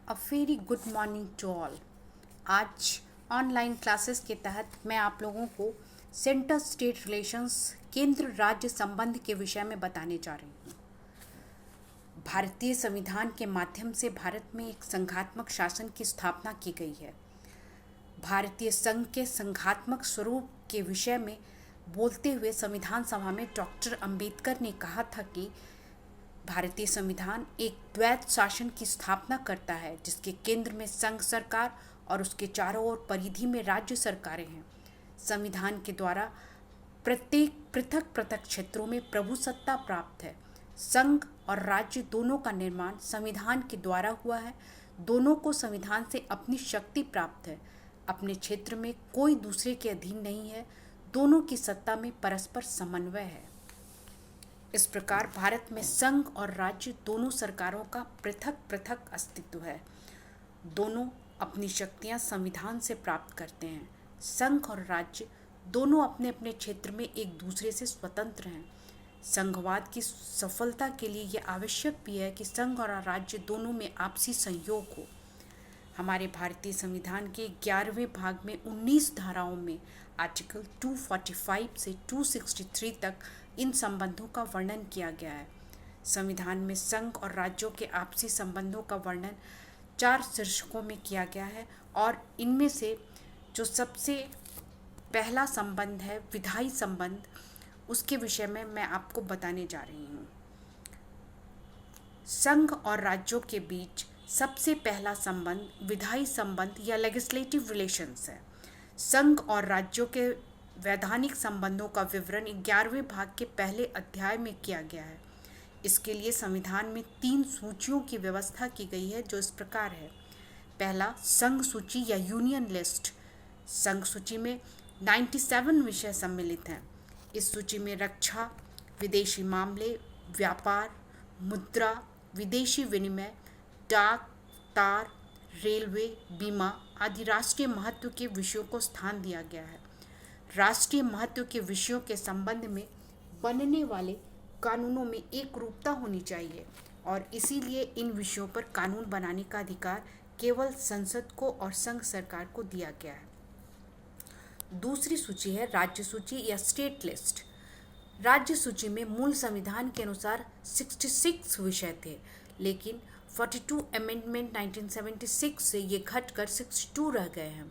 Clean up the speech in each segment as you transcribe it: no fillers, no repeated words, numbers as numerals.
A very good morning to all. आज online classes के तहत मैं आप लोगों को सेंटर स्टेट रिलेशंस केंद्र राज्य संबंध के विषय में बताने जा रही हूँ। भारतीय संविधान के माध्यम से भारत में एक संघात्मक शासन की स्थापना की गई है। भारतीय संघ के संघात्मक स्वरूप के विषय में बोलते हुए संविधान सभा में डॉक्टर अंबेडकर ने कहा था कि भारतीय संविधान एक द्वैत शासन की स्थापना करता है, जिसके केंद्र में संघ सरकार और उसके चारों ओर परिधि में राज्य सरकारें हैं। संविधान के द्वारा प्रत्येक पृथक पृथक क्षेत्रों में प्रभुसत्ता प्राप्त है। संघ और राज्य दोनों का निर्माण संविधान के द्वारा हुआ है। दोनों को संविधान से अपनी शक्ति प्राप्त है। अपने क्षेत्र में कोई दूसरे के अधीन नहीं है। दोनों की सत्ता में परस्पर समन्वय है। इस प्रकार भारत में संघ और राज्य दोनों सरकारों का पृथक पृथक अस्तित्व है। दोनों अपनी शक्तियां संविधान से प्राप्त करते हैं। संघ और राज्य दोनों अपने अपने क्षेत्र में एक दूसरे से स्वतंत्र हैं। संघवाद की सफलता के लिए यह आवश्यक भी है कि संघ और राज्य दोनों में आपसी सहयोग हो। हमारे भारतीय संविधान के 11वें भाग में 19 धाराओं में आर्टिकल 245 से 263 तक इन संबंधों का वर्णन किया गया है। संविधान में संघ और राज्यों के आपसी संबंधों का वर्णन 4 शीर्षकों में किया गया है और इनमें से जो सबसे पहला संबंध है विधायी संबंध, उसके विषय में मैं आपको बताने जा रही हूँ। संघ और राज्यों के बीच सबसे पहला संबंध विधायी संबंध या लेजिस्लेटिव रिलेशंस है। संघ और राज्यों के वैधानिक संबंधों का विवरण 11वें भाग के पहले अध्याय में किया गया है। इसके लिए संविधान में 3 सूचियों की व्यवस्था की गई है, जो इस प्रकार है। पहला, संघ सूची या यूनियन लिस्ट। संघ सूची में 97 विषय सम्मिलित हैं। इस सूची में रक्षा, विदेशी मामले, व्यापार, मुद्रा, विदेशी विनिमय, डाक, तार, रेलवे, बीमा आदि राष्ट्रीय महत्व के विषयों को स्थान दिया गया है। राष्ट्रीय महत्व के विषयों के संबंध में बनने वाले कानूनों में एक रूपता होनी चाहिए और इसीलिए इन विषयों पर कानून बनाने का अधिकार केवल संसद को और संघ सरकार को दिया गया है। दूसरी सूची है राज्य सूची या स्टेट लिस्ट। राज्य सूची में मूल संविधान के अनुसार 66 विषय थे, लेकिन 42 अमेंडमेंट 1976 से ये घटकर 62 रह गए हैं।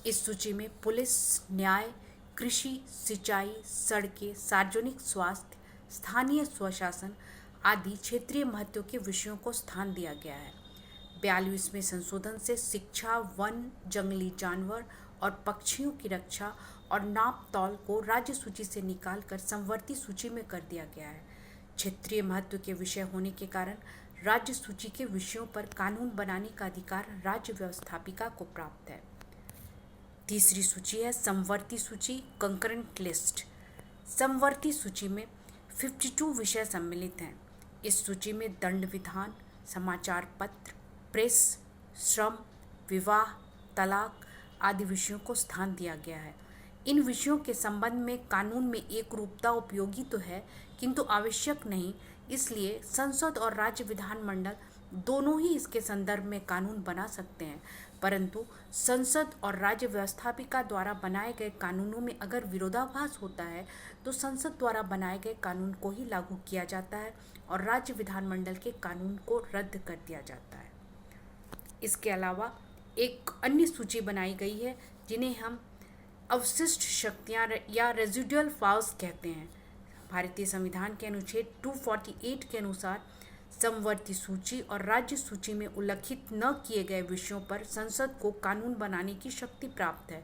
इस सूची में पुलिस, न्याय, कृषि, सिंचाई, सड़कें, सार्वजनिक स्वास्थ्य, स्थानीय स्वशासन आदि क्षेत्रीय महत्व के विषयों को स्थान दिया गया है। 42वें संशोधन से शिक्षा, वन, जंगली जानवर और पक्षियों की रक्षा और नाप तौल को राज्य सूची से निकालकर संवर्ती सूची में कर दिया गया है। क्षेत्रीय महत्व के विषय होने के कारण राज्य सूची के विषयों पर कानून बनाने का अधिकार राज्य व्यवस्थापिका को प्राप्त है। तीसरी सूची है समवर्ती सूची, कंकरेंट लिस्ट। समवर्ती सूची में 52 विषय सम्मिलित हैं। इस सूची में दंड विधान, समाचार पत्र, प्रेस, श्रम, विवाह, तलाक आदि विषयों को स्थान दिया गया है। इन विषयों के संबंध में कानून में एक रूपता उपयोगी तो है, किंतु आवश्यक नहीं। इसलिए संसद और राज्य विधानमंडल दोनों ही इसके संदर्भ में कानून बना सकते हैं, परंतु संसद और राज्य व्यवस्थापिका द्वारा बनाए गए कानूनों में अगर विरोधाभास होता है तो संसद द्वारा बनाए गए कानून को ही लागू किया जाता है और राज्य विधानमंडल के कानून को रद्द कर दिया जाता है। इसके अलावा एक अन्य सूची बनाई गई है, जिन्हें हम अवशिष्ट शक्तियाँ या रेजिडुअल पावर्स कहते हैं। भारतीय संविधान के अनुच्छेद 248 के अनुसार समवर्ती सूची और राज्य सूची में उल्लिखित न किए गए विषयों पर संसद को कानून बनाने की शक्ति प्राप्त है।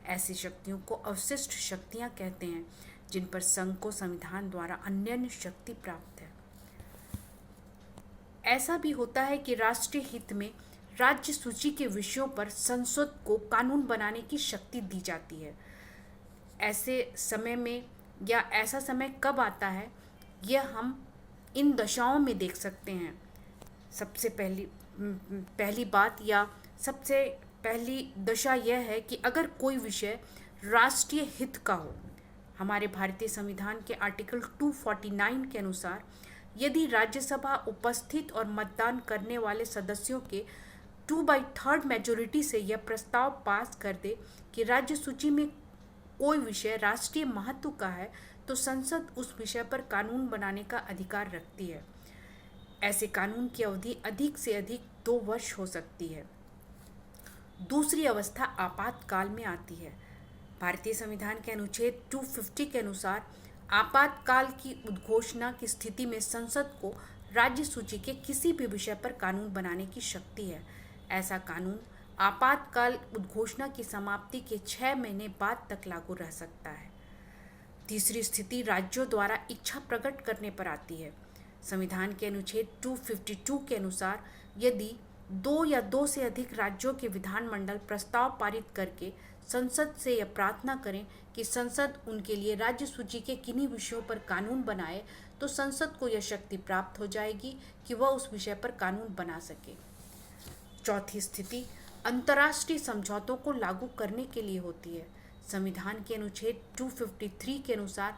ऐसी शक्तियों को अवशिष्ट शक्तियां कहते हैं, जिन पर संघ को संविधान द्वारा अन्य शक्ति प्राप्त है। ऐसा भी होता है कि राष्ट्रीय हित में राज्य सूची के विषयों पर संसद को कानून बनाने की शक्ति दी जाती है। ऐसे समय में या ऐसा समय कब आता है, यह हम इन दशाओं में देख सकते हैं। सबसे पहली बात या सबसे पहली दशा यह है कि अगर कोई विषय राष्ट्रीय हित का हो। हमारे भारतीय संविधान के आर्टिकल 249 के अनुसार यदि राज्यसभा उपस्थित और मतदान करने वाले सदस्यों के 2/3 मेजोरिटी से यह प्रस्ताव पास कर दे कि राज्य सूची में कोई विषय राष्ट्रीय महत्व का है तो संसद उस विषय पर कानून बनाने का अधिकार रखती है। ऐसे कानून की अवधि अधिक से अधिक 2 वर्ष हो सकती है। दूसरी अवस्था आपातकाल में आती है। भारतीय संविधान के अनुच्छेद 250 के अनुसार आपातकाल की उद्घोषणा की स्थिति में संसद को राज्य सूची के किसी भी विषय पर कानून बनाने की शक्ति है। ऐसा कानून आपातकाल उद्घोषणा की समाप्ति के 6 महीने बाद तक लागू रह सकता है। तीसरी स्थिति राज्यों द्वारा इच्छा प्रकट करने पर आती है। संविधान के अनुच्छेद 252 के अनुसार यदि 2 या 2 से अधिक राज्यों के विधानमंडल प्रस्ताव पारित करके संसद से यह प्रार्थना करें कि संसद उनके लिए राज्य सूची के किन्हीं विषयों पर कानून बनाए, तो संसद को यह शक्ति प्राप्त हो जाएगी कि वह उस विषय पर कानून बना सके। चौथी स्थिति अंतर्राष्ट्रीय समझौतों को लागू करने के लिए होती है। संविधान के अनुच्छेद 253 के अनुसार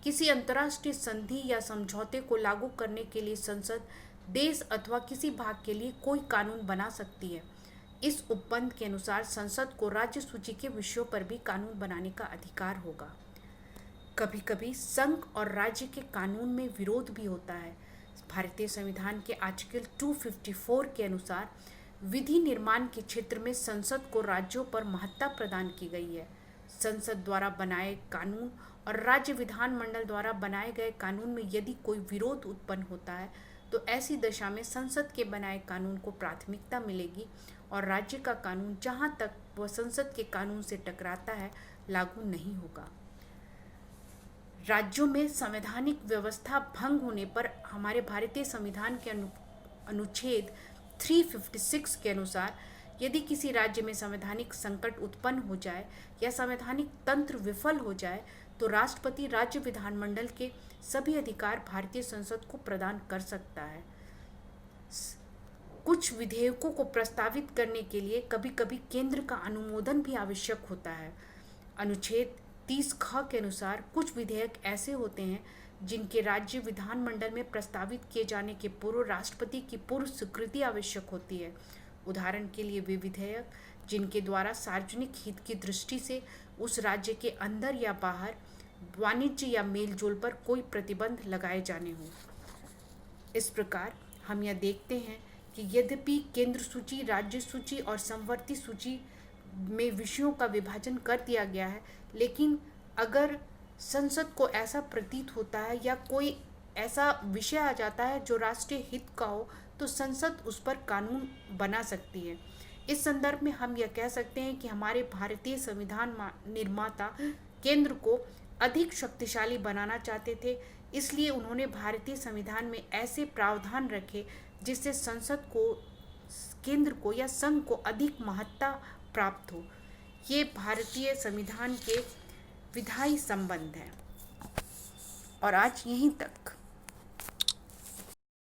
किसी अंतर्राष्ट्रीय संधि या समझौते को लागू करने के लिए संसद देश अथवा किसी भाग के लिए कोई कानून बना सकती है। इस उपबंध के अनुसार संसद को राज्य सूची के विषयों पर भी कानून बनाने का अधिकार होगा। कभी कभी संघ और राज्य के कानून में विरोध भी होता है। भारतीय संविधान के आर्टिकल 254 के अनुसार विधि निर्माण के क्षेत्र में संसद को राज्यों पर महत्ता प्रदान की गई है। संसद द्वारा बनाए कानून और राज्य विधानमंडल द्वारा बनाए गए कानून में यदि कोई विरोध उत्पन्न होता है तो ऐसी दशा में संसद के बनाए कानून को प्राथमिकता मिलेगी और राज्य का कानून जहां तक वह संसद के कानून से टकराता है लागू नहीं होगा। राज्यों में संवैधानिक व्यवस्था भंग होने पर हमारे भारतीय संविधान के अनुच्छेद 356 के अनुसार यदि किसी राज्य में संवैधानिक संकट उत्पन्न हो जाए या संवैधानिक तंत्र विफल हो जाए तो राष्ट्रपति राज्य विधानमंडल के सभी अधिकार भारतीय संसद को प्रदान कर सकता है। कुछ विधेयकों को प्रस्तावित करने के लिए कभी कभी केंद्र का अनुमोदन भी आवश्यक होता है। अनुच्छेद 30 ख के अनुसार कुछ विधेयक ऐसे होते हैं जिनके राज्य विधानमंडल में प्रस्तावित किए जाने के पूर्व राष्ट्रपति की पूर्व स्वीकृति आवश्यक होती है। उदाहरण के लिए वे विधेयक जिनके द्वारा सार्वजनिक हित की दृष्टि से उस राज्य के अंदर या बाहर वाणिज्य या मेलजोल पर कोई प्रतिबंध लगाए जाने हों। इस प्रकार हम यह देखते हैं कि यद्यपि केंद्र सूची, राज्य सूची और समवर्ती सूची में विषयों का विभाजन कर दिया गया है, लेकिन अगर संसद को ऐसा प्रतीत होता है या कोई ऐसा विषय आ जाता है जो राष्ट्रीय हित का हो तो संसद उस पर कानून बना सकती है। इस संदर्भ में हम यह कह सकते हैं कि हमारे भारतीय संविधान निर्माता केंद्र को अधिक शक्तिशाली बनाना चाहते थे, इसलिए उन्होंने भारतीय संविधान में ऐसे प्रावधान रखे जिससे संसद को, केंद्र को या संघ को अधिक महत्ता प्राप्त हो। ये भारतीय संविधान के विधायी संबंध हैं। और आज यहीं तक।